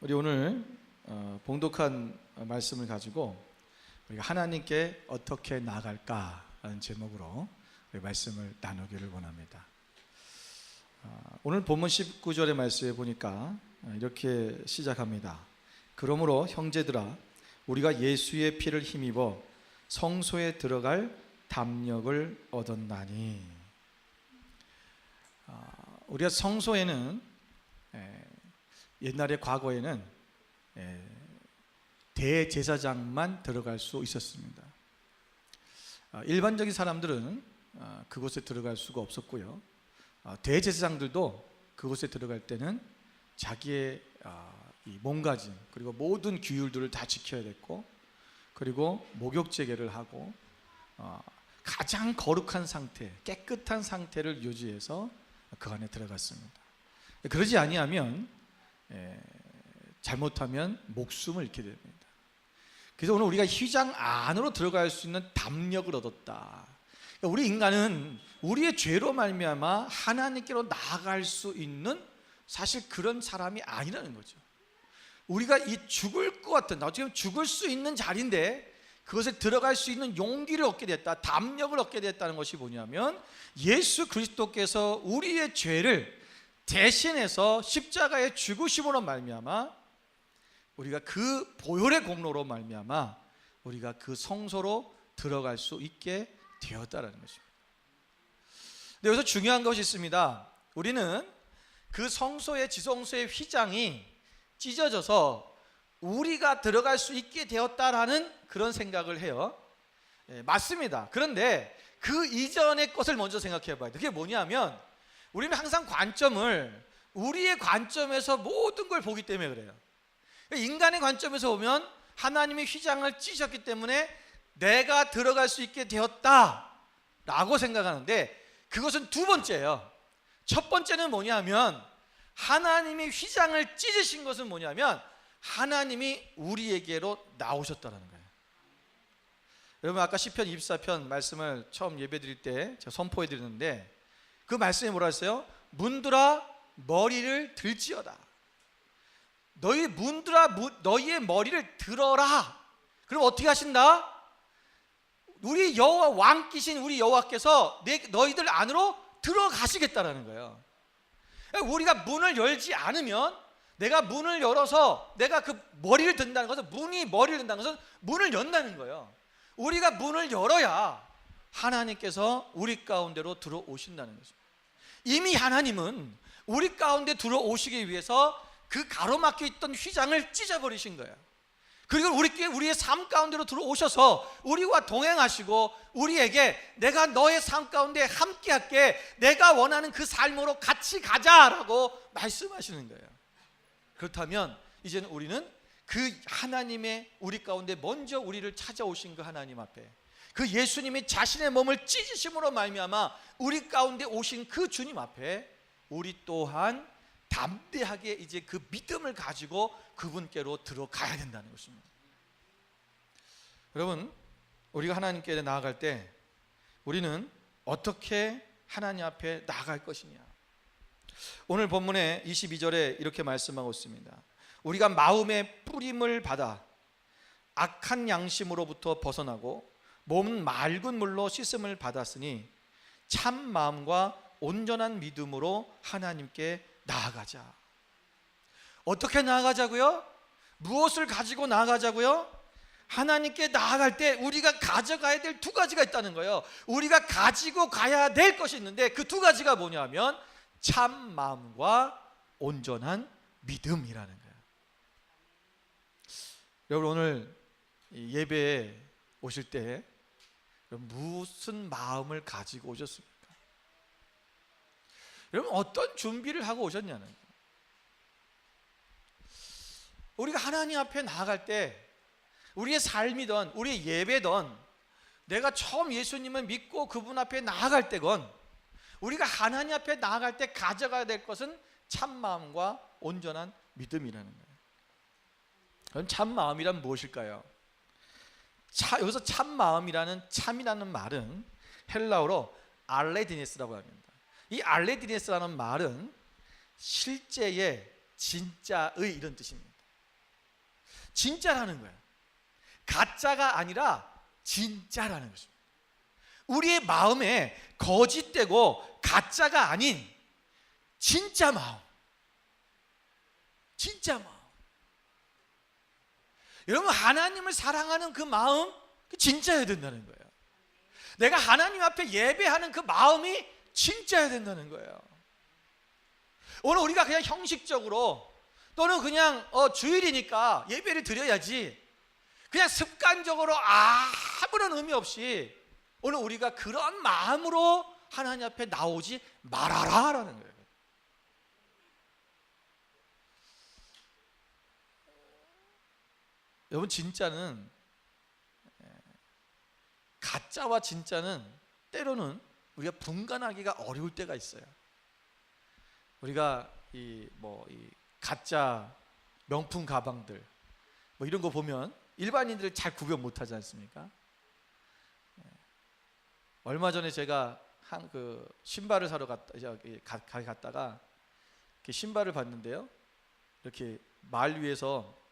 우리 오늘 봉독한 말씀을 가지고 우리가 하나님께 어떻게 나아갈까라는 제목으로 우리 말씀을 나누기를 원합니다. 오늘 본문 19절의 말씀에 보니까 이렇게 시작합니다. 그러므로 형제들아, 우리가 예수의 피를 힘입어 성소에 들어갈 담력을 얻었나니. 우리가 성소에는 옛날에 과거에는 대제사장만 들어갈 수 있었습니다. 일반적인 사람들은 그곳에 들어갈 수가 없었고요. 대제사장들도 그곳에 들어갈 때는 자기의 이 몸가짐 그리고 모든 규율들을 다 지켜야 됐고, 그리고 목욕제계를 하고 가장 거룩한 상태, 깨끗한 상태를 유지해서 그 안에 들어갔습니다. 그러지 아니하면 잘못하면 목숨을 잃게 됩니다. 그래서 오늘 우리가 휘장 안으로 들어갈 수 있는 담력을 얻었다. 그러니까 우리 인간은 우리의 죄로 말미암아 하나님께로 나아갈 수 있는 사실 그런 사람이 아니라는 거죠. 우리가 이 죽을 것 같은, 어떻게 보면 죽을 수 있는 자리인데 그것에 들어갈 수 있는 용기를 얻게 됐다, 담력을 얻게 됐다는 것이 뭐냐면, 예수 그리스도께서 우리의 죄를 대신해서 십자가의 죽으심으로 말미암아 우리가 그 보혈의 공로로 말미암아 우리가 그 성소로 들어갈 수 있게 되었다라는 것입니다. 근데 여기서 중요한 것이 있습니다. 우리는 그 성소의 지성소의 휘장이 찢어져서 우리가 들어갈 수 있게 되었다라는 그런 생각을 해요. 맞습니다. 그런데 그 이전의 것을 먼저 생각해 봐야 돼요. 그게 뭐냐면, 우리는 항상 관점을 우리의 관점에서 모든 걸 보기 때문에 그래요. 인간의 관점에서 보면 하나님이 휘장을 찢으셨기 때문에 내가 들어갈 수 있게 되었다라고 생각하는데, 그것은 두 번째예요. 첫 번째는 뭐냐면, 하나님이 휘장을 찢으신 것은 뭐냐면 하나님이 우리에게로 나오셨다는 거예요. 여러분, 아까 시편 24편 말씀을 처음 예배드릴 때 제가 선포해 드렸는데, 그 말씀이 뭐라 했어요? 문들아 머리를 들지어다. 너희 문들아 너희의 머리를 들어라. 그럼 어떻게 하신다? 우리 여호와, 왕이신 우리 여호와께서 너희들 안으로 들어가시겠다라는 거예요. 우리가 문을 열지 않으면, 내가 문을 열어서 내가 그 머리를 든다는 것은, 문이 머리를 든다는 것은 문을 연다는 거예요. 우리가 문을 열어야 하나님께서 우리 가운데로 들어오신다는 거죠. 이미 하나님은 우리 가운데 들어오시기 위해서 그 가로막혀 있던 휘장을 찢어버리신 거예요. 그리고 우리의 삶 가운데로 들어오셔서 우리와 동행하시고 우리에게 내가 너의 삶 가운데 함께 할게, 내가 원하는 그 삶으로 같이 가자라고 말씀하시는 거예요. 그렇다면 이제는 우리는 그 하나님의 우리 가운데 먼저 우리를 찾아오신 그 하나님 앞에, 그 예수님이 자신의 몸을 찢으심으로 말미암아 우리 가운데 오신 그 주님 앞에 우리 또한 담대하게 이제 그 믿음을 가지고 그분께로 들어가야 된다는 것입니다. 여러분, 우리가 하나님께 나아갈 때 우리는 어떻게 하나님 앞에 나아갈 것이냐. 오늘 본문의 22절에 이렇게 말씀하고 있습니다. 우리가 마음의 뿌림을 받아 악한 양심으로부터 벗어나고 몸은 맑은 물로 씻음을 받았으니 참 마음과 온전한 믿음으로 하나님께 나아가자. 어떻게 나아가자고요? 무엇을 가지고 나아가자고요? 하나님께 나아갈 때 우리가 가져가야 될 두 가지가 있다는 거예요. 우리가 가지고 가야 될 것이 있는데 그 두 가지가 뭐냐면 참 마음과 온전한 믿음이라는 거예요. 여러분, 오늘 예배에 오실 때 무슨 마음을 가지고 오셨습니까? 여러분, 어떤 준비를 하고 오셨냐는 거예요. 우리가 하나님 앞에 나아갈 때 우리의 삶이든 우리의 예배든, 내가 처음 예수님을 믿고 그분 앞에 나아갈 때건, 우리가 하나님 앞에 나아갈 때 가져가야 될 것은 참마음과 온전한 믿음이라는 거예요. 그럼 참마음이란 무엇일까요? 여기서 참마음이라는, 참이라는 말은 헬라어로 알레디네스라고 합니다. 이 알레디네스라는 말은 실제의, 진짜의 이런 뜻입니다. 진짜라는 거예요. 가짜가 아니라 진짜라는 것입니다. 우리의 마음에 거짓되고 가짜가 아닌 진짜 마음, 진짜 마음. 여러분, 하나님을 사랑하는 그 마음, 진짜여야 된다는 거예요. 내가 하나님 앞에 예배하는 그 마음이 진짜여야 된다는 거예요. 오늘 우리가 그냥 형식적으로 또는 그냥 주일이니까 예배를 드려야지, 그냥 습관적으로 아무런 의미 없이 오늘 우리가 그런 마음으로 하나님 앞에 나오지 말아라라는 거예요. 여러분, 진짜는, 가짜와 진짜는 때로는 우리가 분간하기가 어려울 때가 있어요. 우리가 이 가짜 명품 가방들 이런 거 보면 일반인들 잘 구별 못하지 않습니까? 얼마 전에 제가 신발을 사러 갔다가 신발을 봤는데요, 이렇게 말 위에서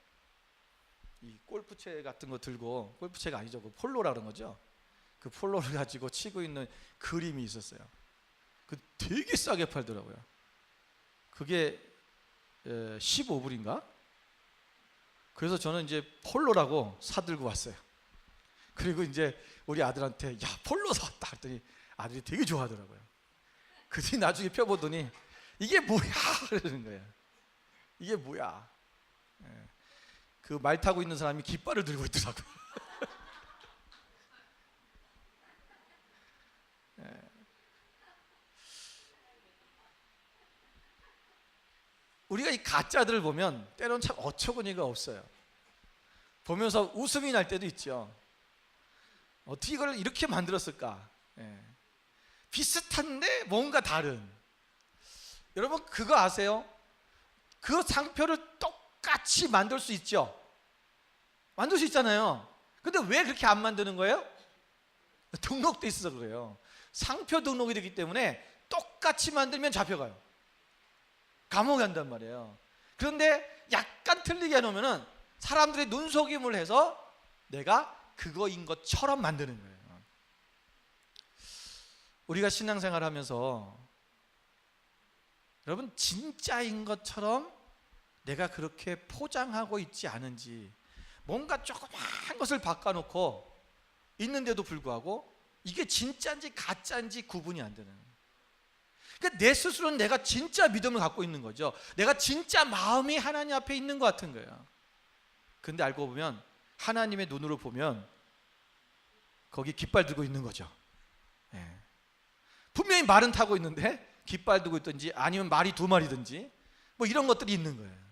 이 골프채 같은 거 들고, 골프채가 아니죠, 그 폴로라 그런 거죠. 그 폴로를 가지고 치고 있는 그림이 있었어요. 그 되게 싸게 팔더라고요. 그게 15불인가? 그래서 저는 이제 폴로라고 사들고 왔어요. 그리고 이제 우리 아들한테 야, 폴로 사왔다 했더니 아들이 되게 좋아하더라고요. 그랬더니 나중에 펴보더니 이게 뭐야 그러는 거예요. 이게 뭐야. 그 말 타고 있는 사람이 깃발을 들고 있더라고요. 우리가 이 가짜들을 보면 때로는 참 어처구니가 없어요. 보면서 웃음이 날 때도 있죠. 어떻게 이걸 이렇게 만들었을까? 비슷한데 뭔가 다른. 여러분, 그거 아세요? 그 상표를 똑같이 만들 수 있죠. 만들 수 있잖아요. 근데 왜 그렇게 안 만드는 거예요? 등록돼 있어서 그래요. 상표 등록이 되기 때문에 똑같이 만들면 잡혀가요. 감옥에 간단 말이에요. 그런데 약간 틀리게 해놓으면 사람들이 눈속임을 해서 내가 그거인 것처럼 만드는 거예요. 우리가 신앙생활 하면서 여러분, 진짜인 것처럼 내가 그렇게 포장하고 있지 않은지, 뭔가 조그만 것을 바꿔놓고 있는데도 불구하고 이게 진짜인지 가짜인지 구분이 안 되는, 그러니까 내 스스로는 내가 진짜 믿음을 갖고 있는 거죠. 내가 진짜 마음이 하나님 앞에 있는 것 같은 거예요. 근데 알고 보면 하나님의 눈으로 보면 거기 깃발 들고 있는 거죠. 분명히 말은 타고 있는데 깃발 들고 있든지 아니면 말이 2마리든지 이런 것들이 있는 거예요.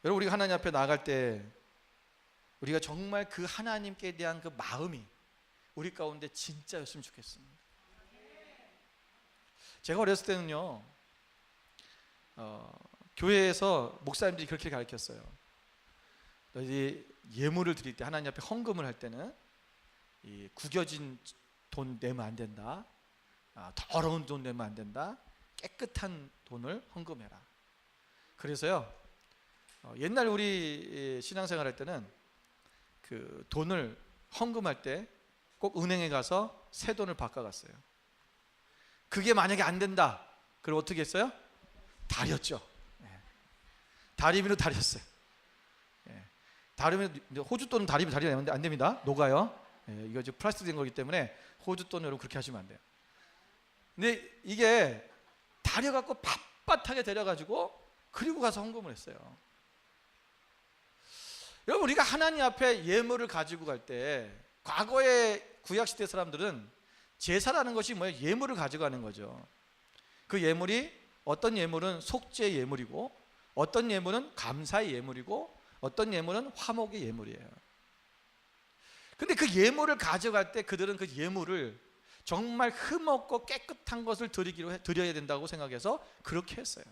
여러분, 우리가 하나님 앞에 나아갈 때 우리가 정말 그 하나님께 대한 그 마음이 우리 가운데 진짜였으면 좋겠습니다. 제가 어렸을 때는요, 교회에서 목사님들이 그렇게 가르쳤어요. 너희 예물을 드릴 때, 하나님 앞에 헌금을 할 때는 이 구겨진 돈 내면 안 된다, 더러운 돈 내면 안 된다, 깨끗한 돈을 헌금해라. 그래서요, 옛날 우리 신앙생활 할 때는 그 돈을 헌금할 때 꼭 은행에 가서 새 돈을 바꿔갔어요. 그게 만약에 안 된다, 그럼 어떻게 했어요? 다렸죠. 다리미로 다렸어요. 다리미, 호주 돈은 다리미 다리면 안 됩니다. 녹아요. 이거 지금 플라스틱 된 거기 때문에 호주 돈 여러분 그렇게 하시면 안 돼요. 근데 이게 다려갖고 빳빳하게 데려가지고 그리고 가서 헌금을 했어요. 여러분, 우리가 하나님 앞에 예물을 가지고 갈 때, 과거의 구약시대 사람들은 제사라는 것이 뭐예요? 예물을 가져가는 거죠. 그 예물이, 어떤 예물은 속죄의 예물이고, 어떤 예물은 감사의 예물이고, 어떤 예물은 화목의 예물이에요. 근데 그 예물을 가져갈 때 그들은 그 예물을 정말 흠없고 깨끗한 것을 드려야 된다고 생각해서 그렇게 했어요.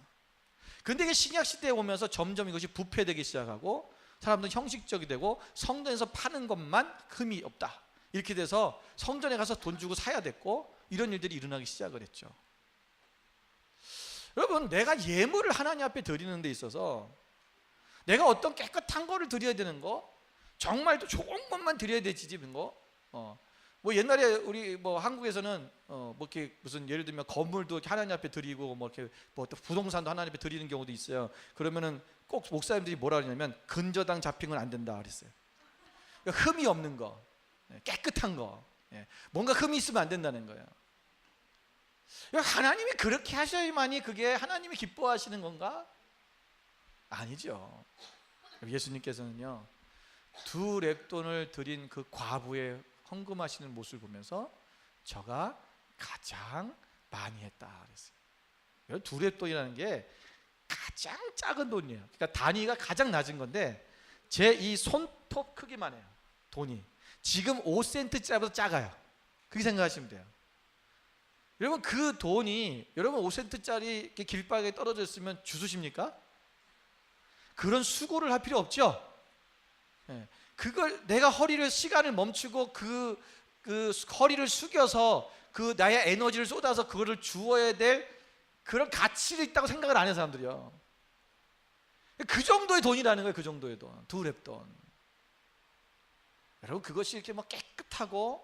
근데 이게 신약시대에 오면서 점점 이것이 부패되기 시작하고 사람들은 형식적이 되고 성전에서 파는 것만 흠이 없다, 이렇게 돼서 성전에 가서 돈 주고 사야 됐고, 이런 일들이 일어나기 시작을 했죠. 여러분, 내가 예물을 하나님 앞에 드리는 데 있어서 내가 어떤 깨끗한 거를 드려야 되는 거, 정말 또 좋은 것만 드려야 되지 집인 거. 뭐 옛날에 우리 뭐 한국에서는 뭐 이렇게 무슨 예를 들면 건물도 이렇게 하나님 앞에 드리고 뭐 이렇게 뭐 또 부동산도 하나님 앞에 드리는 경우도 있어요. 그러면은 꼭 목사님들이 뭐라 그러냐면 근저당 잡힌 건 안 된다 그랬어요. 그러니까 흠이 없는 거, 깨끗한 거, 뭔가 흠이 있으면 안 된다는 거예요. 하나님이 그렇게 하셔야만이 그게 하나님이 기뻐하시는 건가? 아니죠. 예수님께서는요, 2렙돈을 드린 그 과부의 헌금하시는 모습을 보면서 저가 가장 많이 했다 그랬어요. 2렙돈이라는 게 가장 작은 돈이에요. 그러니까 단위가 가장 낮은 건데 제 이 손톱 크기만 해요. 돈이 지금 5센트짜리보다 작아요. 그렇게 생각하시면 돼요. 여러분 그 돈이 여러분 5센트짜리 길바닥에 떨어져 있으면 주수십니까? 그런 수고를 할 필요 없죠. 그걸 내가 허리를 시간을 멈추고 그 허리를 숙여서 그 나의 에너지를 쏟아서 그거를 주어야 될 그런 가치가 있다고 생각을 안 하는 사람들이요. 그 정도의 돈이라는 거예요. 그 정도의 돈, 2렙돈. 여러분 그것이 이렇게 뭐 깨끗하고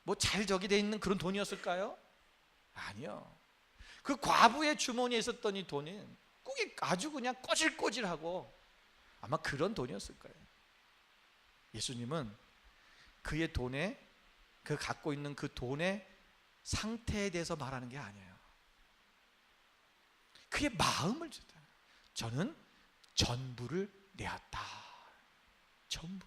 뭐 잘 저기 돼 있는 그런 돈이었을까요? 아니요. 그 과부의 주머니에 있었던 이 돈은 꼭 아주 그냥 꼬질꼬질하고 아마 그런 돈이었을 거예요. 예수님은 그의 돈에 그 갖고 있는 그 돈의 상태에 대해서 말하는 게 아니에요. 그의 마음을 주다. 저는 전부를 내었다. 전부.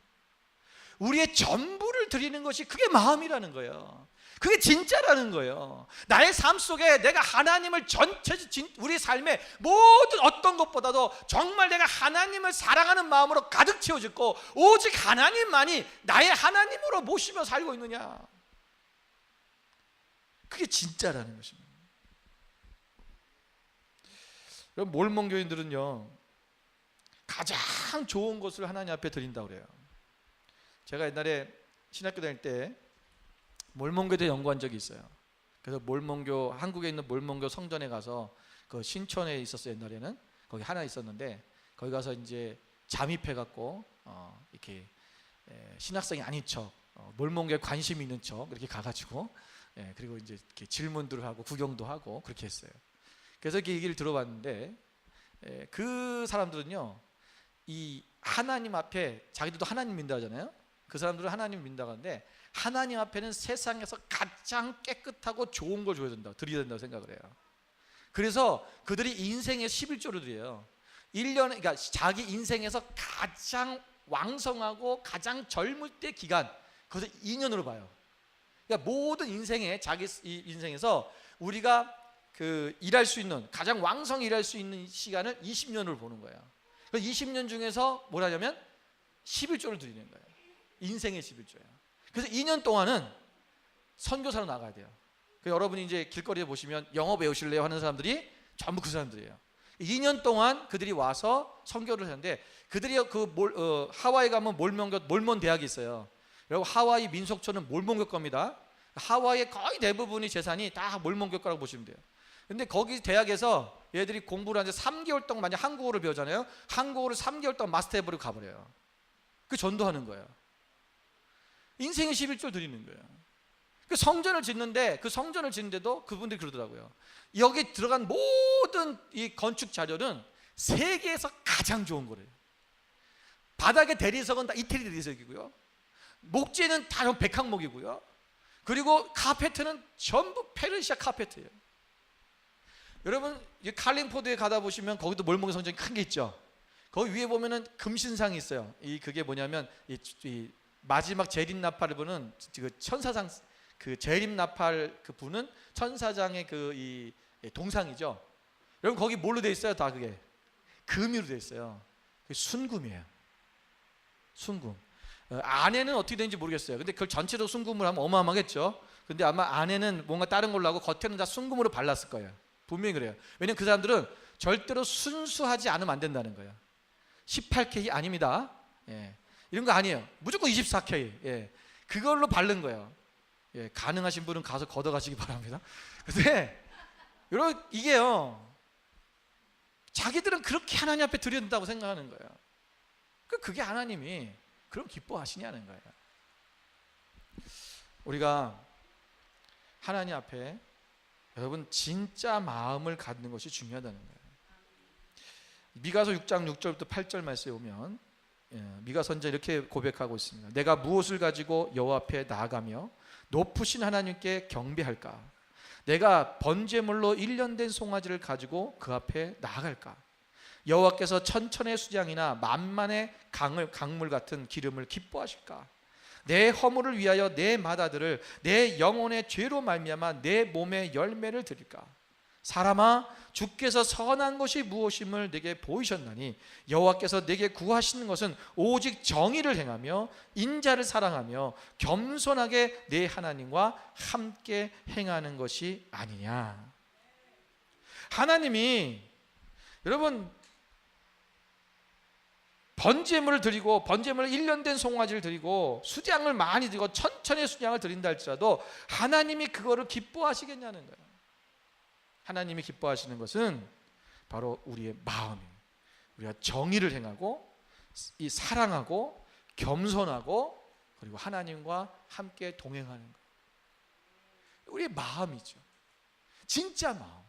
우리의 전부를 드리는 것이 그게 마음이라는 거예요. 그게 진짜라는 거예요. 나의 삶 속에 내가 하나님을 우리 삶의 모든 어떤 것보다도 정말 내가 하나님을 사랑하는 마음으로 가득 채워졌고 오직 하나님만이 나의 하나님으로 모시며 살고 있느냐, 그게 진짜라는 것입니다. 여러분 몰몬교인들은요 가장 좋은 것을 하나님 앞에 드린다고 그래요. 제가 옛날에 신학교 다닐 때 몰몬교에 연구한 적이 있어요. 그래서 몰몬교, 한국에 있는 몰몬교 성전에 가서 그 신촌에 있었어요. 옛날에는 거기 하나 있었는데 거기 가서 이제 잠입해 갖고 이렇게 신학생이 아닌 척, 몰몬교에 관심이 있는 척 이렇게 가가지고 그리고 이제 이렇게 질문들을 하고 구경도 하고 그렇게 했어요. 그래서 그 얘기를 들어봤는데 그 사람들은요 이 하나님 앞에 자기들도 하나님 믿는다 하잖아요. 그 사람들은 하나님 믿는다고 하는데 하나님 앞에는 세상에서 가장 깨끗하고 좋은 걸 줘야 된다, 드려야 된다고 생각을 해요. 그래서 그들이 인생에 11조를 드려요. 1년, 그러니까 자기 인생에서 가장 왕성하고 가장 젊을 때 기간, 그것을 2년으로 봐요. 그러니까 모든 인생에 자기 인생에서 우리가 그 일할 수 있는 가장 왕성히 일할 수 있는 시간을 20년으로 보는 거예요. 그래서 20년 중에서 뭐라냐면 11조를 드리는 거예요. 인생의 11조예요. 그래서 2년 동안은 선교사로 나가야 돼요. 여러분이 이제 길거리에 보시면 영어 배우실래요 하는 사람들이 전부 그 사람들이에요. 2년 동안 그들이 와서 선교를 하는데 그들이 하와이 가면 몰몬 대학이 있어요. 그리고 하와이 민속촌은 몰몬교 겁니다. 하와이의 거의 대부분이 재산이 다 몰몬교 거라고 보시면 돼요. 근데 거기 대학에서 얘들이 공부를 하는데 3개월 동안 만약 한국어를 배우잖아요. 한국어를 3개월 동안 마스터해버리고 가버려요. 그 전도하는 거예요. 인생의 11조 드리는 거예요. 그 성전을 짓는데 그 성전을 짓는데도 그분들이 그러더라고요. 여기 들어간 모든 이 건축 자료는 세계에서 가장 좋은 거래요. 바닥의 대리석은 다 이태리 대리석이고요. 목재는 다 백항목이고요. 그리고 카페트는 전부 페르시아 카페트예요. 여러분 칼링포드에 가다 보시면 거기도 몰몬교 성전이 큰 게 있죠. 거기 위에 보면은 금신상이 있어요. 그게 뭐냐면 이 마지막 재림나팔을 부는 그 천사장, 그 재림나팔 그 부는 천사장의 이 동상이죠. 여러분 거기 뭘로 돼 있어요? 다 그게 금으로 돼 있어요. 그게 순금이에요. 순금. 안에는 어떻게 되는지 모르겠어요. 근데 그걸 전체로 순금으로 하면 어마어마하겠죠. 근데 아마 안에는 뭔가 다른 걸로 하고 겉에는 다 순금으로 발랐을 거예요. 분명히 그래요. 왜냐면 그 사람들은 절대로 순수하지 않으면 안 된다는 거예요. 18K 아닙니다. 이런 거 아니에요. 무조건 24K. 그걸로 바른 거예요. 가능하신 분은 가서 걷어가시기 바랍니다. 근데 여러분 이게요 자기들은 그렇게 하나님 앞에 드려야 된다고 생각하는 거예요. 그게 하나님이 그럼 기뻐하시냐는 거예요. 우리가 하나님 앞에 여러분 진짜 마음을 갖는 것이 중요하다는 거예요. 미가서 6장 6절부터 8절 말씀에 보면 미가 선지자 이렇게 고백하고 있습니다. 내가 무엇을 가지고 여호와 앞에 나아가며 높으신 하나님께 경배할까? 내가 번제물로 1년 된 송아지를 가지고 그 앞에 나아갈까? 여호와께서 천천의 수장이나 만만의 강물 같은 기름을 기뻐하실까? 내 허물을 위하여 내 맏아들을 내 영혼의 죄로 말미암아 내 몸의 열매를 드릴까? 사람아, 주께서 선한 것이 무엇임을 내게 보이셨나니 여호와께서 내게 구하시는 것은 오직 정의를 행하며 인자를 사랑하며 겸손하게 내 하나님과 함께 행하는 것이 아니냐. 하나님이 여러분 번제물을 드리고 번제물을 1년 된 송아지를 드리고 수량을 많이 드리고 천천히 수량을 드린다 할지라도 하나님이 그거를 기뻐하시겠냐는 거예요. 하나님이 기뻐하시는 것은 바로 우리의 마음이에요. 우리가 정의를 행하고 이 사랑하고 겸손하고 그리고 하나님과 함께 동행하는 것. 우리의 마음이죠. 진짜 마음.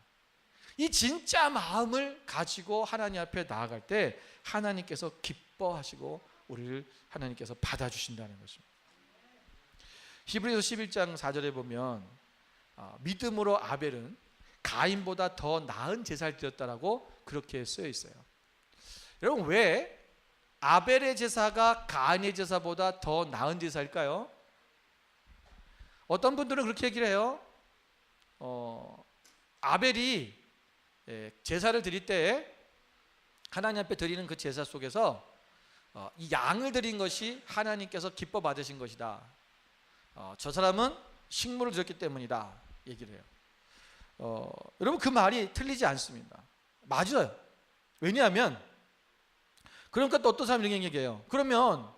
이 진짜 마음을 가지고 하나님 앞에 나아갈 때 하나님께서 기뻐하시고 우리를 하나님께서 받아주신다는 것입니다. 히브리서 11장 4절에 보면 믿음으로 아벨은 가인보다 더 나은 제사를 드렸다라고 그렇게 쓰여 있어요. 여러분, 왜 아벨의 제사가 가인의 제사보다 더 나은 제사일까요? 어떤 분들은 그렇게 얘기를 해요. 아벨이 제사를 드릴 때 하나님 앞에 드리는 그 제사 속에서 이 양을 드린 것이 하나님께서 기뻐 받으신 것이다. 저 사람은 식물을 드렸기 때문이다 얘기를 해요. 여러분, 그 말이 틀리지 않습니다. 맞아요. 왜냐하면 그러니까 또 어떤 사람이 이렇게 얘기해요. 그러면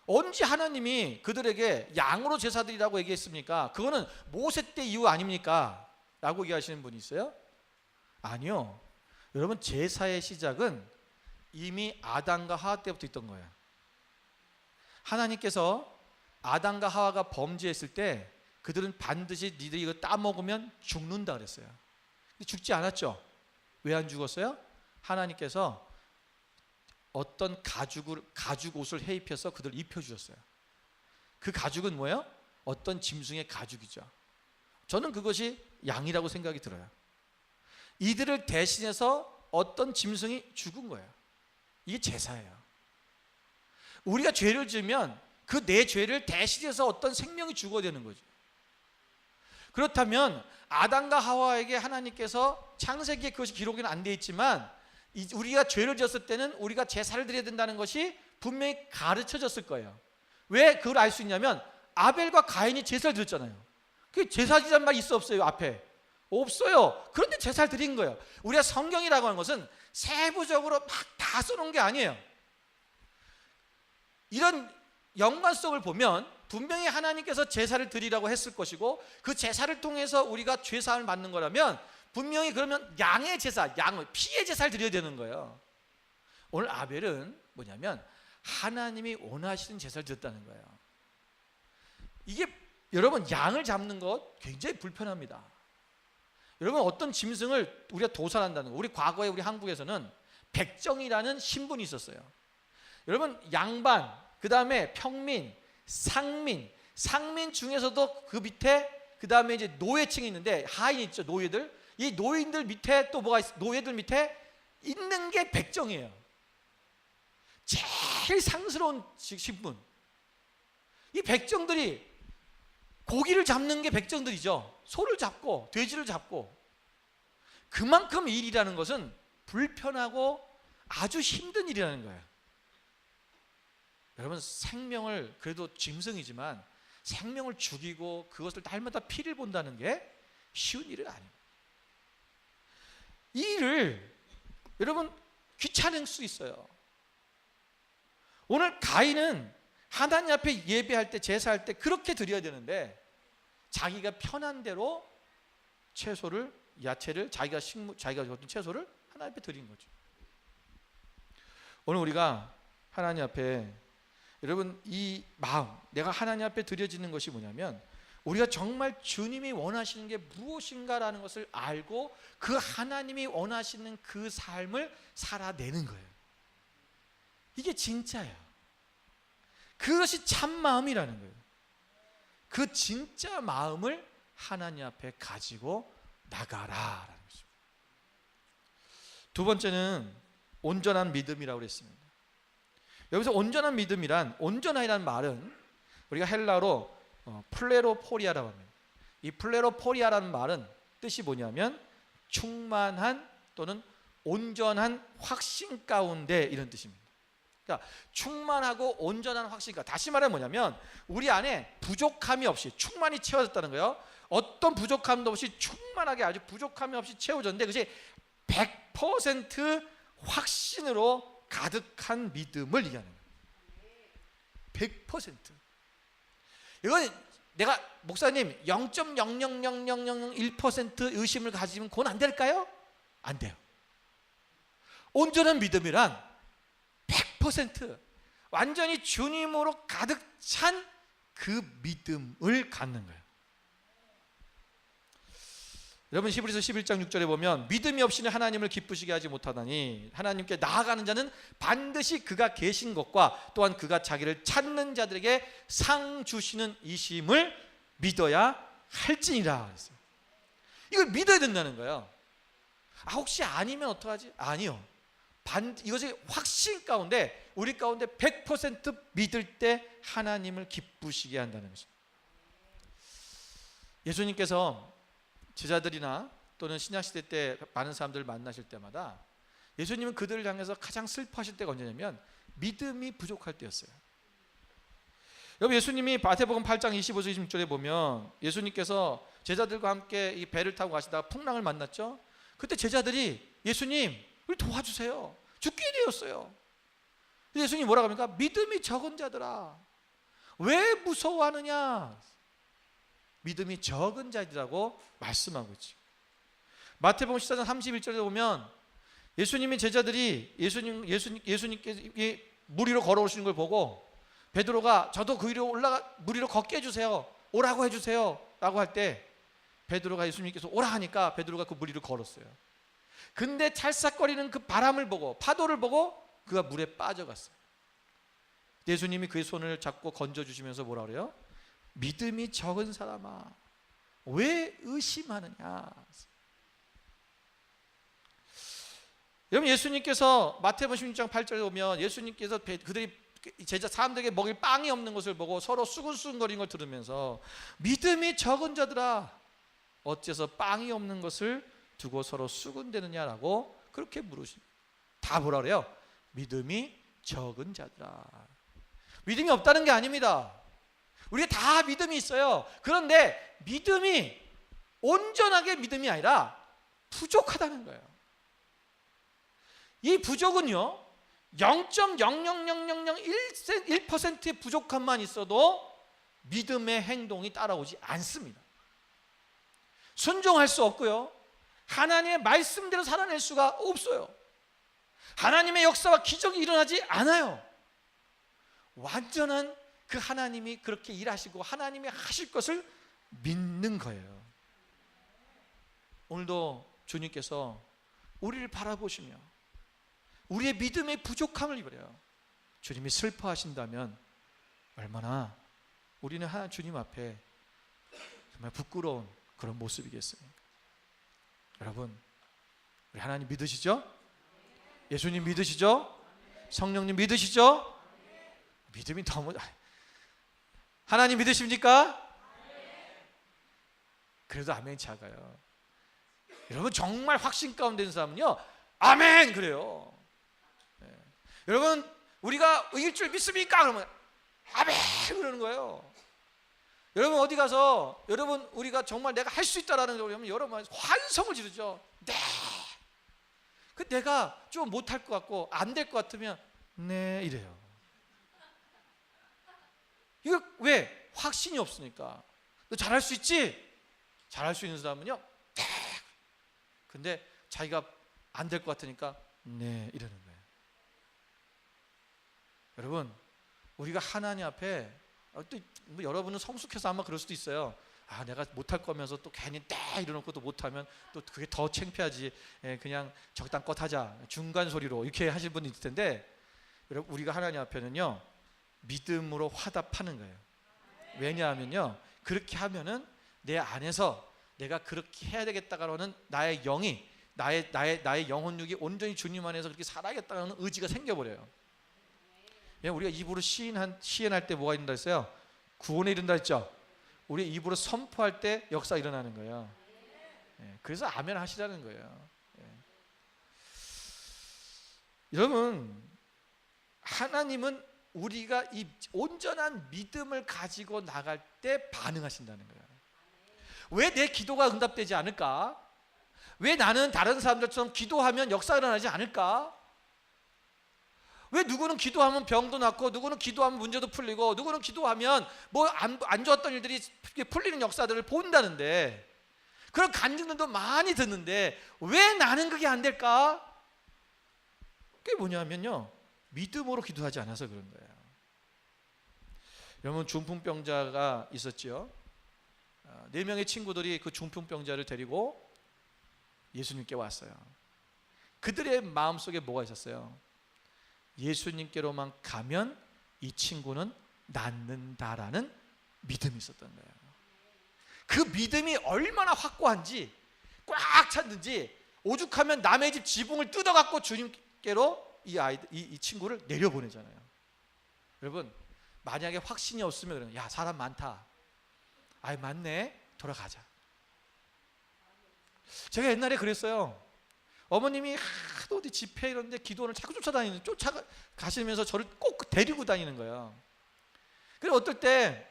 언제 하나님이 그들에게 양으로 제사드리라고 얘기했습니까? 그거는 모세 때 이후 아닙니까? 라고 얘기하시는 분이 있어요. 아니요. 여러분, 제사의 시작은 이미 아담과 하와 때부터 있던 거예요. 하나님께서 아담과 하와가 범죄했을 때 그들은 반드시 니들이 이거 따먹으면 죽는다 그랬어요. 근데 죽지 않았죠. 왜 안 죽었어요? 하나님께서 어떤 가죽 옷을 해입혀서 그들을 입혀주셨어요. 그 가죽은 뭐예요? 어떤 짐승의 가죽이죠. 저는 그것이 양이라고 생각이 들어요. 이들을 대신해서 어떤 짐승이 죽은 거예요. 이게 제사예요. 우리가 죄를 지으면 그 내 죄를 대신해서 어떤 생명이 죽어야 되는 거죠. 그렇다면 아담과 하와에게 하나님께서 창세기에 그것이 기록은 안 돼 있지만 우리가 죄를 지었을 때는 우리가 제사를 드려야 된다는 것이 분명히 가르쳐졌을 거예요. 왜 그걸 알 수 있냐면 아벨과 가인이 제사를 드렸잖아요. 그 제사 지란 말 있어 없어요? 앞에 없어요. 그런데 제사를 드린 거예요. 우리가 성경이라고 하는 것은 세부적으로 막 다 써놓은 게 아니에요. 이런 연관성을 보면 분명히 하나님께서 제사를 드리라고 했을 것이고 그 제사를 통해서 우리가 죄사함을 받는 거라면 분명히 그러면 양의 제사, 피의 제사를 드려야 되는 거예요. 오늘 아벨은 뭐냐면 하나님이 원하시는 제사를 드렸다는 거예요. 이게 여러분, 양을 잡는 것 굉장히 불편합니다. 여러분, 어떤 짐승을 우리가 도살한다는 거, 우리 과거에 우리 한국에서는 백정이라는 신분이 있었어요. 여러분, 양반, 그 다음에 평민, 상민 중에서도 그 밑에 그 다음에 이제 노예층이 있는데 하인 있죠, 노예들. 이 노인들 밑에 또 뭐가 있어? 노예들 밑에 있는 게 백정이에요. 제일 상스러운 신분. 이 백정들이 고기를 잡는 게 백정들이죠. 소를 잡고 돼지를 잡고. 그만큼 일이라는 것은 불편하고 아주 힘든 일이라는 거예요. 여러분, 생명을, 그래도 짐승이지만 생명을 죽이고 그것을 날마다 피를 본다는 게 쉬운 일은 아닙니다. 이 일을 여러분 귀찮을 수 있어요. 오늘 가인은 하나님 앞에 예배할 때, 제사할 때 그렇게 드려야 되는데 자기가 편한 대로 채소를, 야채를, 자기가 어떤 채소를 하나님 앞에 드린 거죠. 오늘 우리가 하나님 앞에, 여러분 이 마음, 내가 하나님 앞에 드려지는 것이 뭐냐면 우리가 정말 주님이 원하시는 게 무엇인가라는 것을 알고 그 하나님이 원하시는 그 삶을 살아내는 거예요. 이게 진짜예요. 그것이 참 마음이라는 거예요. 그 진짜 마음을 하나님 앞에 가지고 나가라라는 것입니다. 두 번째는 온전한 믿음이라고 그랬습니다. 여기서 온전한 믿음이란, 온전하이라는 말은 우리가 헬라어로 플레로포리아라고 합니다. 이 플레로포리아라는 말은 뜻이 뭐냐면 충만한 또는 온전한 확신 가운데, 이런 뜻입니다. 그러니까 충만하고 온전한 확신, 다시 말하면 뭐냐면 우리 안에 부족함이 없이 충만히 채워졌다는 거예요. 어떤 부족함도 없이 충만하게, 아주 부족함이 없이 채워졌는데 그것이 100% 확신으로 가득한 믿음을 얘기하는 거예요. 100%. 이건 내가 목사님 0.0000001% 의심을 가지면 그건 안 될까요? 안 돼요. 온전한 믿음이란 100% 완전히 주님으로 가득 찬 그 믿음을 갖는 거예요. 여러분 히브리서 11장 6절에 보면 믿음이 없이는 하나님을 기쁘시게 하지 못하다니 하나님께 나아가는 자는 반드시 그가 계신 것과 또한 그가 자기를 찾는 자들에게 상 주시는 이심을 믿어야 할지니라 그랬어요. 이걸 믿어야 된다는 거예요. 혹시 아니면 어떡하지? 아니요. 이것이 확신 가운데, 우리 가운데 100% 믿을 때 하나님을 기쁘시게 한다는 것입니다. 예수님께서 제자들이나 또는 신약시대 때 많은 사람들을 만나실 때마다 예수님은 그들을 향해서 가장 슬퍼하실 때가 언제냐면 믿음이 부족할 때였어요. 여러분 예수님이 마태복음 8장 25절 26절에 보면 예수님께서 제자들과 함께 이 배를 타고 가시다가 풍랑을 만났죠. 그때 제자들이 예수님 우리 도와주세요. 죽게 되었어요. 예수님이 뭐라고 합니까? 믿음이 적은 자들아 왜 무서워하느냐. 믿음이 적은 자들이라고 말씀하고 있죠. 마태복음 14장 31절에 보면 예수님의 제자들이 예수님께 물 위로 걸어오시는 걸 보고 베드로가 저도 그 위로 물 위로 걷게 해주세요. 오라고 해주세요. 라고 할 때 베드로가 예수님께서 오라 하니까 베드로가 그 물 위로 걸었어요. 근데 찰싹거리는 그 바람을 보고 파도를 보고 그가 물에 빠져갔어요. 예수님이 그의 손을 잡고 건져주시면서 뭐라 그래요? 믿음이 적은 사람아 왜 의심하느냐. 여러분 예수님께서 마태복음 16장 8절에 보면 예수님께서 그들이 제자 사람들에게 먹일 빵이 없는 것을 보고 서로 수근수근거리는 걸 들으면서 믿음이 적은 자들아 어째서 빵이 없는 것을 두고 서로 수군대느냐라고 그렇게 물으십니다. 다 뭐라 그래요? 믿음이 적은 자들아. 믿음이 없다는 게 아닙니다. 우리가 다 믿음이 있어요. 그런데 믿음이 온전하게 믿음이 아니라 부족하다는 거예요. 이 부족은요 0.00001%의 부족함만 있어도 믿음의 행동이 따라오지 않습니다. 순종할 수 없고요 하나님의 말씀대로 살아낼 수가 없어요. 하나님의 역사와 기적이 일어나지 않아요. 완전한 그 하나님이 그렇게 일하시고 하나님이 하실 것을 믿는 거예요. 오늘도 주님께서 우리를 바라보시며 우리의 믿음의 부족함을 입으래요. 주님이 슬퍼하신다면 얼마나 우리는 하나님 주님 앞에 정말 부끄러운 그런 모습이겠습니까? 여러분 우리 하나님 믿으시죠? 예수님 믿으시죠? 성령님 믿으시죠? 믿음이 너무 하나님 믿으십니까? 그래도 아멘이 작아요. 여러분 정말 확신 가운데 있는 사람은요 아멘 그래요. 네. 여러분 우리가 이길 줄 믿습니까? 그러면 아멘 그러는 거예요. 여러분 어디 가서 여러분 우리가 정말 내가 할 수 있다라는 걸 하면 여러분 환성을 지르죠. 네. 그 내가 좀 못할 것 같고 안 될 것 같으면 네 이래요. 이거 왜? 확신이 없으니까. 너 잘할 수 있지? 잘할 수 있는 사람은요 네. 근데 자기가 안 될 것 같으니까 네 이러는 거예요. 여러분, 우리가 하나님 앞에 또뭐 여러분은 성숙해서 아마 그럴 수도 있어요. 아, 내가 못할 거면서 또 괜히 딱 이러놓고 또 못하면 또 그게 더 창피하지. 그냥 적당껏 하자, 중간 소리로 이렇게 하실 분이 있을 텐데, 여러분, 우리가 하나님 앞에는요 믿음으로 화답하는 거예요. 왜냐하면요, 그렇게 하면은 내 안에서 내가 그렇게 해야 되겠다라는 나의 영이, 나의 영혼육이 온전히 주님 안에서 그렇게 살아야겠다는 의지가 생겨버려요. 우리가 입으로 시인할 때 뭐가 이룬다 했어요? 구원에 이른다 했죠. 우리 입으로 선포할 때 역사가 일어나는 거예요. 그래서 아멘 하시라는 거예요. 여러분, 하나님은 우리가 이 온전한 믿음을 가지고 나갈 때 반응하신다는 거예요. 왜 내 기도가 응답되지 않을까? 왜 나는 다른 사람들처럼 기도하면 역사가 일어나지 않을까? 왜 누구는 기도하면 병도 낫고, 누구는 기도하면 문제도 풀리고, 누구는 기도하면 뭐 안 좋았던 일들이 풀리는 역사들을 본다는데, 그런 간증들도 많이 듣는데 왜 나는 그게 안 될까? 그게 뭐냐면요, 믿음으로 기도하지 않아서 그런 거예요. 여러분, 중풍병자가 있었죠. 4명의 친구들이 그 중풍병자를 데리고 예수님께 왔어요. 그들의 마음속에 뭐가 있었어요? 예수님께로만 가면 이 친구는 낫는다라는 믿음이 있었던 거예요. 그 믿음이 얼마나 확고한지, 꽉 찼는지, 오죽하면 남의 집 지붕을 뜯어갖고 주님께로 이 친구를 내려보내잖아요. 여러분, 만약에 확신이 없으면 그래요. 야, 사람 많다. 아이, 맞네. 돌아가자. 제가 옛날에 그랬어요. 어머님이 하도 어디 집회 이런 데 기도원을 자꾸 쫓아가시면서 저를 꼭 데리고 다니는 거예요. 그리고 어떨 때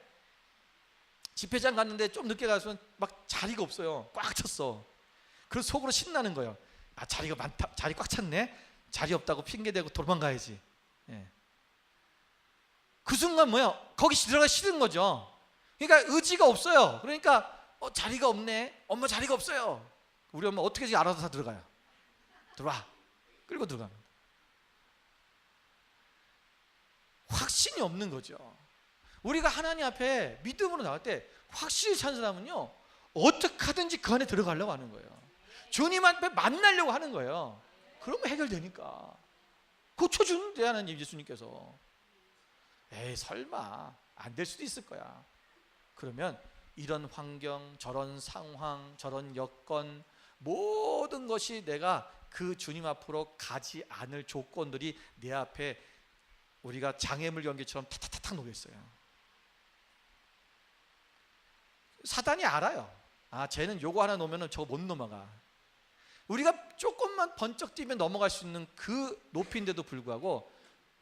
집회장 갔는데 좀 늦게 가서 막 자리가 없어요. 꽉 찼어. 그래서 속으로 신나는 거예요. 아, 자리가 많다. 자리 꽉 찼네. 자리 없다고 핑계대고 도망가야지. 그 순간 뭐야? 거기 들어가기 싫은 거죠. 그러니까 의지가 없어요. 그러니까 자리가 없네. 엄마 자리가 없어요. 우리 엄마 어떻게 알아서 다 들어가요. 들어와. 끌고 들어갑니다. 확신이 없는 거죠. 우리가 하나님 앞에 믿음으로 나갈 때 확실히 찬 사람은요, 어떻게 하든지 그 안에 들어가려고 하는 거예요. 주님 앞에 만나려고 하는 거예요. 그러면 해결되니까. 고쳐주는데 하나님 예수님께서. 에이, 설마 안 될 수도 있을 거야. 그러면 이런 환경, 저런 상황, 저런 여건, 모든 것이 내가 그 주님 앞으로 가지 않을 조건들이 내 앞에 우리가 장애물 연기처럼 탁탁탁 놓였어요. 사단이 알아요. 아, 쟤는 요거 하나 놓으면 저거 못 넘어가. 우리가 조금만 번쩍 뛰면 넘어갈 수 있는 그 높이인데도 불구하고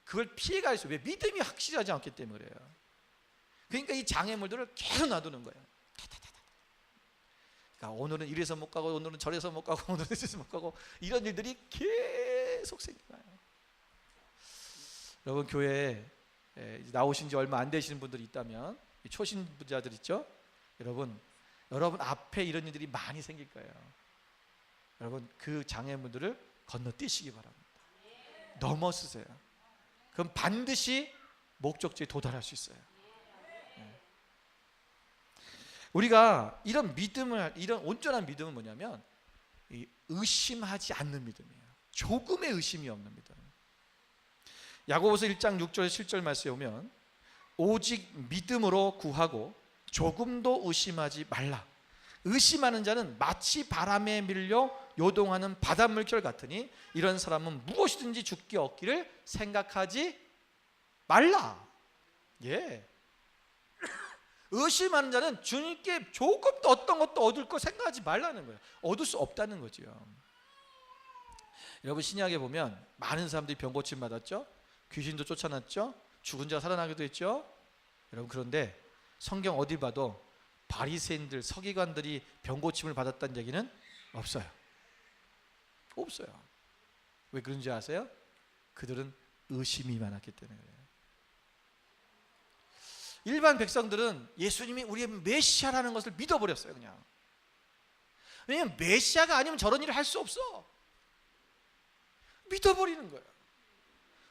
그걸 피해갈 수, 왜? 믿음이 확실하지 않기 때문에 그래요. 그러니까 이 장애물들을 계속 놔두는 거예요. 그러니까 오늘은 이래서 못 가고, 오늘은 저래서 못 가고, 오늘은 저래서 못 가고, 이런 일들이 계속 생겨나요. 여러분, 교회에 나오신 지 얼마 안 되시는 분들이 있다면, 초신부자들 있죠? 여러분 앞에 이런 일들이 많이 생길 거예요. 여러분, 그 장애물들을 건너뛰시기 바랍니다. 넘어서세요. 그럼 반드시 목적지에 도달할 수 있어요. 우리가 이런 믿음을, 이런 온전한 믿음은 뭐냐면 의심하지 않는 믿음이에요. 조금의 의심이 없는 믿음. 야고보서 1장 6절 7절 말씀에 오면, 오직 믿음으로 구하고 조금도 의심하지 말라. 의심하는 자는 마치 바람에 밀려 요동하는 바닷물결 같으니 이런 사람은 무엇이든지 죽기 얻기를 생각하지 말라. 예. 의심하는 자는 주님께 조금도 어떤 것도 얻을 거 생각하지 말라는 거예요. 얻을 수 없다는 거죠. 여러분, 신약에 보면 많은 사람들이 병 고침 받았죠. 귀신도 쫓아났죠. 죽은 자가 살아나기도 했죠. 여러분, 그런데 성경 어디 봐도 바리새인들, 서기관들이 병 고침을 받았다는 얘기는 없어요. 없어요. 왜 그런지 아세요? 그들은 의심이 많았기 때문에 그래요. 일반 백성들은 예수님이 우리의 메시아라는 것을 믿어버렸어요. 그냥. 왜냐하면 메시아가 아니면 저런 일을 할 수 없어. 믿어버리는 거예요.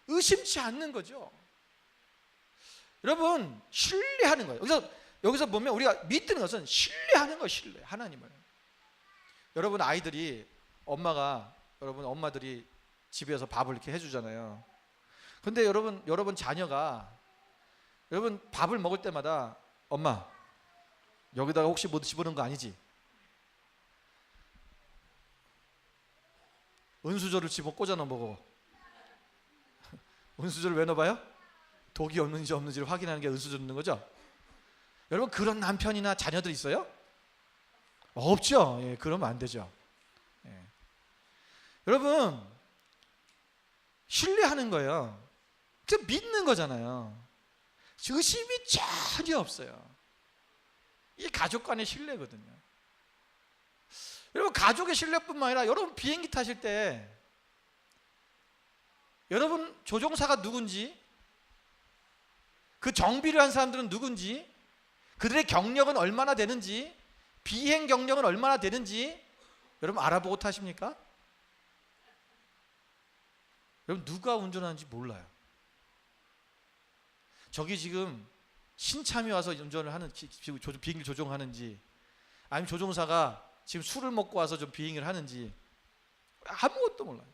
의심치 않는 거죠. 여러분 신뢰하는 거예요. 여기서 보면 우리가 믿는 것은 신뢰하는 거예요. 신뢰, 하나님을. 여러분 아이들이 여러분 엄마들이 집에서 밥을 이렇게 해주잖아요. 근데 여러분 자녀가 여러분 밥을 먹을 때마다 엄마 여기다가 혹시 뭐 집어넣은 거 아니지? 은수저를 집어 꽂아 넣어 먹어. 은수저를 왜 넣어봐요? 독이 없는지 없는지를 확인하는 게 은수저 넣는 거죠. 여러분 그런 남편이나 자녀들 있어요? 없죠. 예, 그러면 안 되죠. 예. 여러분 신뢰하는 거예요. 그냥 믿는 거잖아요. 의심이 전혀 없어요. 이게 가족 간의 신뢰거든요. 여러분 가족의 신뢰뿐만 아니라 여러분 비행기 타실 때 여러분 조종사가 누군지, 그 정비를 한 사람들은 누군지, 그들의 경력은 얼마나 되는지, 비행 경력은 얼마나 되는지 여러분 알아보고 타십니까? 여러분 누가 운전하는지 몰라요. 저기 지금 신참이 와서 운전을 하는, 비행기 조종하는지, 아니면 조종사가 지금 술을 먹고 와서 좀 비행을 하는지 아무것도 몰라요.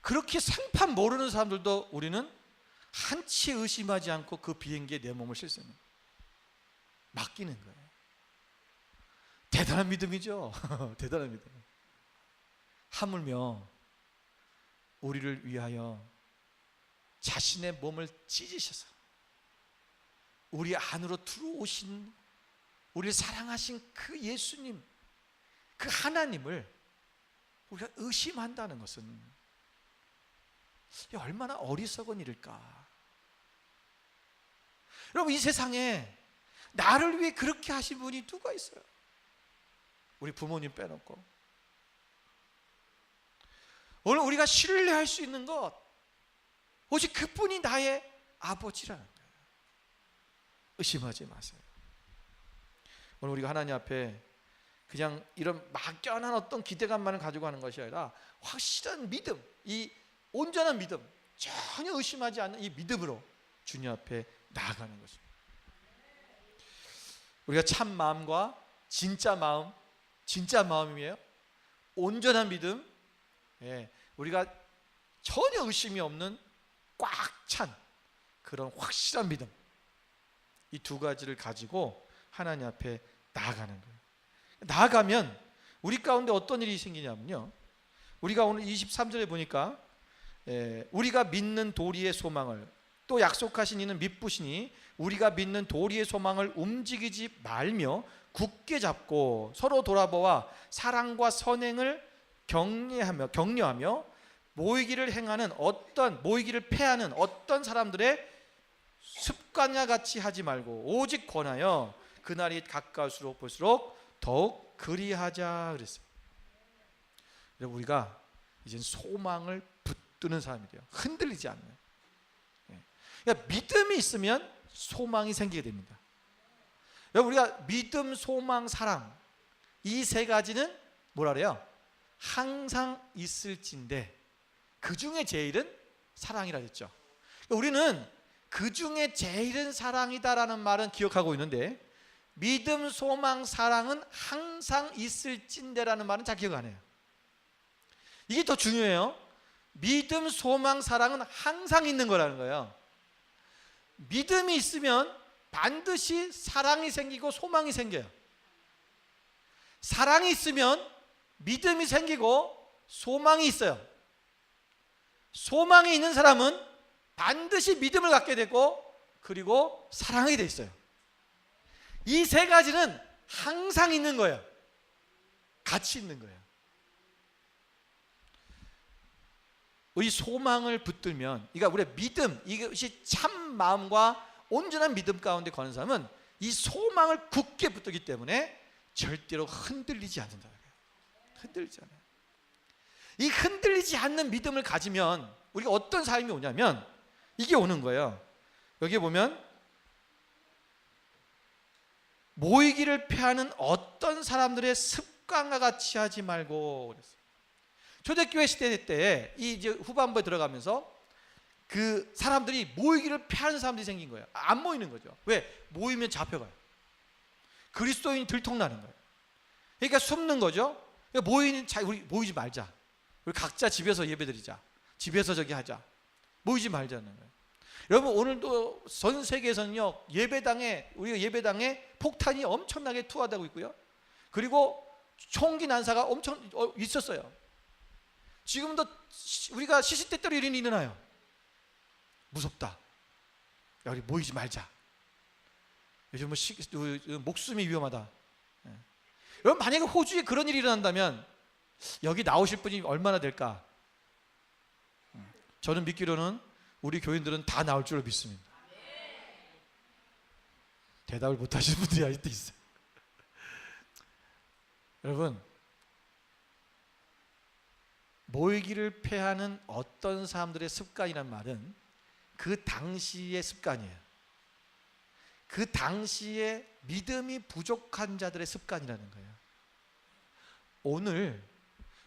그렇게 생판 모르는 사람들도 우리는 한치 의심하지 않고 그 비행기에 내 몸을 실 수 있는, 맡기는 거예요. 대단한 믿음이죠. 대단한 믿음. 하물며 우리를 위하여 자신의 몸을 찢으셔서 우리 안으로 들어오신, 우리를 사랑하신 그 예수님, 그 하나님을 우리가 의심한다는 것은 얼마나 어리석은 일일까. 여러분 이 세상에 나를 위해 그렇게 하신 분이 누가 있어요? 우리 부모님 빼놓고. 오늘 우리가 신뢰할 수 있는 것 오직 그분이 나의 아버지라는 거예요. 의심하지 마세요. 오늘 우리가 하나님 앞에 그냥 이런 막연한 어떤 기대감만을 가지고 하는 것이 아니라 확실한 믿음, 이 온전한 믿음, 전혀 의심하지 않는 이 믿음으로 주님 앞에 나아가는 것입니다. 우리가 참 마음과 진짜 마음, 진짜 마음이에요. 온전한 믿음, 우리가 전혀 의심이 없는 꽉 찬 그런 확실한 믿음, 이 두 가지를 가지고 하나님 앞에 나아가는 거예요. 나아가면 우리 가운데 어떤 일이 생기냐면요, 우리가 오늘 23절에 보니까 우리가 믿는 도리의 소망을, 또 약속하신 이는 믿으시니 우리가 믿는 도리의 소망을 움직이지 말며 굳게 잡고 서로 돌아보아 사랑과 선행을 격려하며 모이기를 패하는 어떤 사람들의 습관과 같이 하지 말고 오직 권하여 그날이 가까울수록 볼수록 더욱 그리하자 그랬어요. 우리가 이제 소망을 붙드는 사람이 돼요. 흔들리지 않는. 그러니까 믿음이 있으면 소망이 생기게 됩니다. 우리가 믿음, 소망, 사랑, 이 세 가지는 뭐라 그래요? 항상 있을진데 그 중에 제일은 사랑이라 했죠. 우리는 그 중에 제일은 사랑이다라는 말은 기억하고 있는데 믿음, 소망, 사랑은 항상 있을진데라는 말은 잘 기억 안 해요. 이게 더 중요해요. 믿음, 소망, 사랑은 항상 있는 거라는 거예요. 믿음이 있으면 반드시 사랑이 생기고 소망이 생겨요. 사랑이 있으면 믿음이 생기고 소망이 있어요. 소망이 있는 사람은 반드시 믿음을 갖게 되고 그리고 사랑이 돼 있어요. 이 세 가지는 항상 있는 거예요. 같이 있는 거예요. 이 소망을 붙들면, 그러니까 우리의 믿음, 이것이 참 마음과 온전한 믿음 가운데 거는 사람은 이 소망을 굳게 붙들기 때문에 절대로 흔들리지 않는다. 흔들리지 않아요. 이 흔들리지 않는 믿음을 가지면 우리가 어떤 삶이 오냐면 이게 오는 거예요. 여기 보면 모이기를 패하는 어떤 사람들의 습관과 같이 하지 말고 그랬어요. 초대교회 시대 때 이제 후반부에 들어가면서 그 사람들이 모이기를 피하는 사람들이 생긴 거예요. 안 모이는 거죠. 왜? 모이면 잡혀가요. 그리스도인이 들통나는 거예요. 그러니까 숨는 거죠. 우리 모이지 말자. 우리 각자 집에서 예배드리자. 집에서 저기 하자. 모이지 말자는 거예요. 여러분, 오늘도 전 세계에서는요, 우리가 예배당에 폭탄이 엄청나게 투하되고 있고요. 그리고 총기 난사가 엄청 있었어요. 지금도 우리가 시시때때로 일이 일어나요. 무섭다. 야, 우리 모이지 말자. 요즘 목숨이 위험하다. 여러분, 만약에 호주에 그런 일이 일어난다면 여기 나오실 분이 얼마나 될까? 저는 믿기로는 우리 교인들은 다 나올 줄로 믿습니다. 대답을 못 하시는 분들이 아직도 있어요. 여러분, 모이기를 패하는 어떤 사람들의 습관이란 말은 그 당시의 습관이에요. 그 당시에 믿음이 부족한 자들의 습관이라는 거예요. 오늘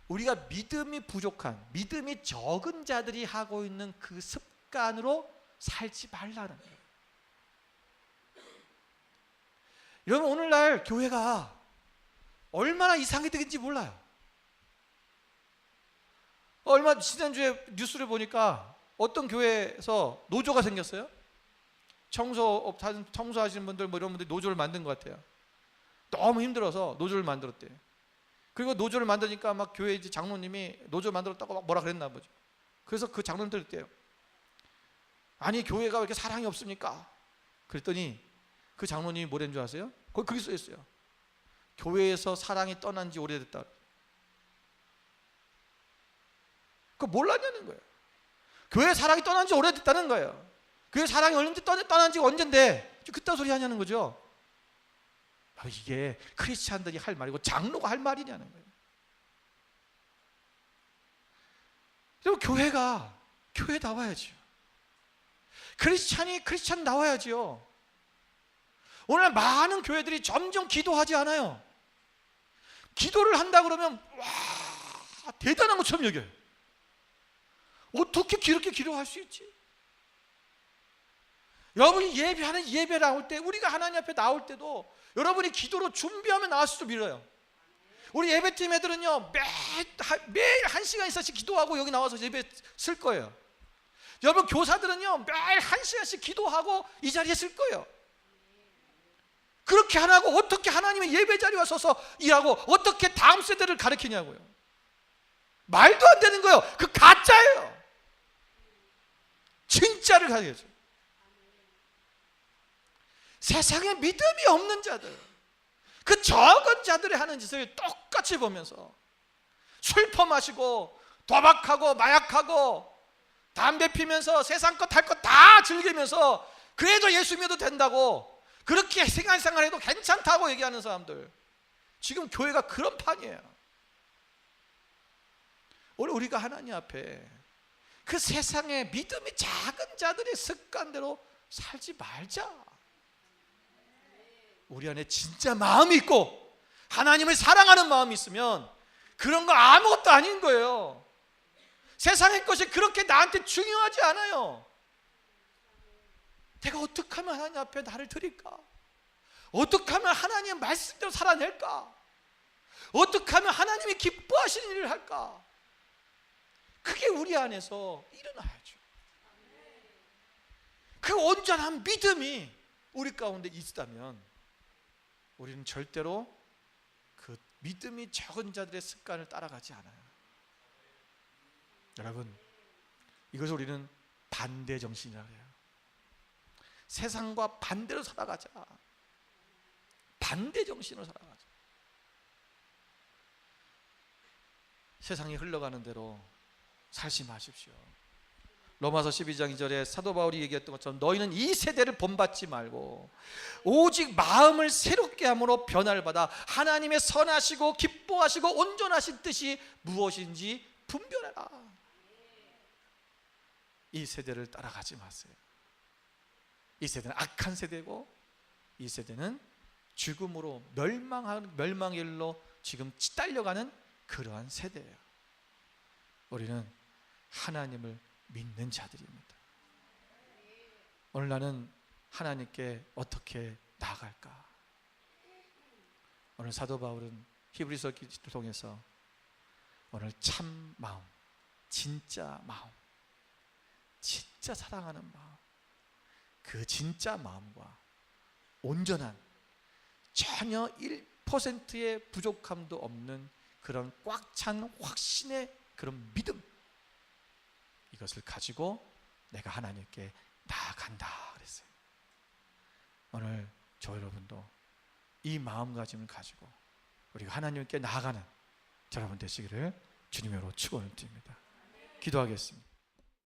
우리가 믿음이 부족한, 믿음이 적은 자들이 하고 있는 그 습관으로 살지 말라는 거예요. 여러분, 오늘날 교회가 얼마나 이상해되는지 몰라요. 지난주에 뉴스를 보니까 어떤 교회에서 노조가 생겼어요. 청소하시는 분들, 이런 분들이 노조를 만든 것 같아요. 너무 힘들어서 노조를 만들었대요. 그리고 노조를 만드니까 막 교회 이제 장로님이 노조 만들었다고 막 뭐라 그랬나 보죠. 그래서 그 장로님들 그랬대요. 아니, 교회가 왜 이렇게 사랑이 없습니까? 그랬더니 그 장로님이 뭐랬는 줄 아세요? 거기 써 있어요. 교회에서 사랑이 떠난 지 오래됐다. 그거 몰랐냐는 거예요. 교회 사랑이 떠난 지 오래됐다는 거예요. 교회 사랑이 언제 떠난 지가 언젠데 그딴 소리 하냐는 거죠. 이게 크리스찬들이 할 말이고 장로가 할 말이냐는 거예요. 그리고 교회 나와야죠. 크리스찬 나와야지요. 오늘 많은 교회들이 점점 기도하지 않아요. 기도를 한다 그러면 와, 대단한 것처럼 여겨요. 어떻게 그렇게 기도할 수 있지? 여러분이 예배 나올 때, 우리가 하나님 앞에 나올 때도 여러분이 기도로 준비하면 나와서 밀어요. 우리 예배팀 애들은요, 매일 1시간 이상씩 기도하고 여기 나와서 예배 쓸 거예요. 여러분 교사들은요, 매일 1시간씩 기도하고 이 자리에 쓸 거예요. 그렇게 안 하고 어떻게 하나님의 예배 자리에 서서 일하고 어떻게 다음 세대를 가르치냐고요. 말도 안 되는 거예요. 그 가짜예요. 진짜를 가르쳐야죠. 세상에 믿음이 없는 자들, 그 적은 자들이 하는 짓을 똑같이 보면서 술 퍼마시고 도박하고 마약하고 담배 피면서 세상 것 할 것 다 즐기면서 그래도 예수 믿어도 된다고, 그렇게 생활해도 괜찮다고 얘기하는 사람들, 지금 교회가 그런 판이에요. 오늘 우리가 하나님 앞에 그 세상에 믿음이 작은 자들의 습관대로 살지 말자. 우리 안에 진짜 마음이 있고 하나님을 사랑하는 마음이 있으면 그런 거 아무것도 아닌 거예요. 세상의 것이 그렇게 나한테 중요하지 않아요. 내가 어떻게 하면 하나님 앞에 나를 드릴까? 어떻게 하면 하나님의 말씀대로 살아낼까? 어떻게 하면 하나님이 기뻐하시는 일을 할까? 그게 우리 안에서 일어나야죠. 그 온전한 믿음이 우리 가운데 있다면 우리는 절대로 그 믿음이 적은 자들의 습관을 따라가지 않아요. 여러분, 이것을 우리는 반대 정신이라고 해요. 세상과 반대로 살아가자. 반대 정신으로 살아가자. 세상이 흘러가는 대로 살지 마십시오. 로마서 12장 2절에 사도 바울이 얘기했던 것처럼 너희는 이 세대를 본받지 말고 오직 마음을 새롭게 함으로 변화를 받아 하나님의 선하시고 기뻐하시고 온전하신 뜻이 무엇인지 분별해라. 이 세대를 따라가지 마세요. 이 세대는 악한 세대고 이 세대는 죽음으로 멸망의 일로 지금 딸려가는 그러한 세대예요. 우리는 하나님을 믿는 자들입니다. 오늘 나는 하나님께 어떻게 나아갈까? 오늘 사도 바울은 히브리서 기도를 통해서 오늘 참 마음, 진짜 마음, 진짜 사랑하는 마음, 그 진짜 마음과 온전한 전혀 1%의 부족함도 없는 그런 꽉 찬 확신의 그런 믿음, 이것을 가지고 내가 하나님께 나아간다 그랬어요. 오늘 저 여러분도 이 마음가짐을 가지고 우리가 하나님께 나아가는 여러분 되시기를 주님으로 축원을 드립니다. 기도하겠습니다.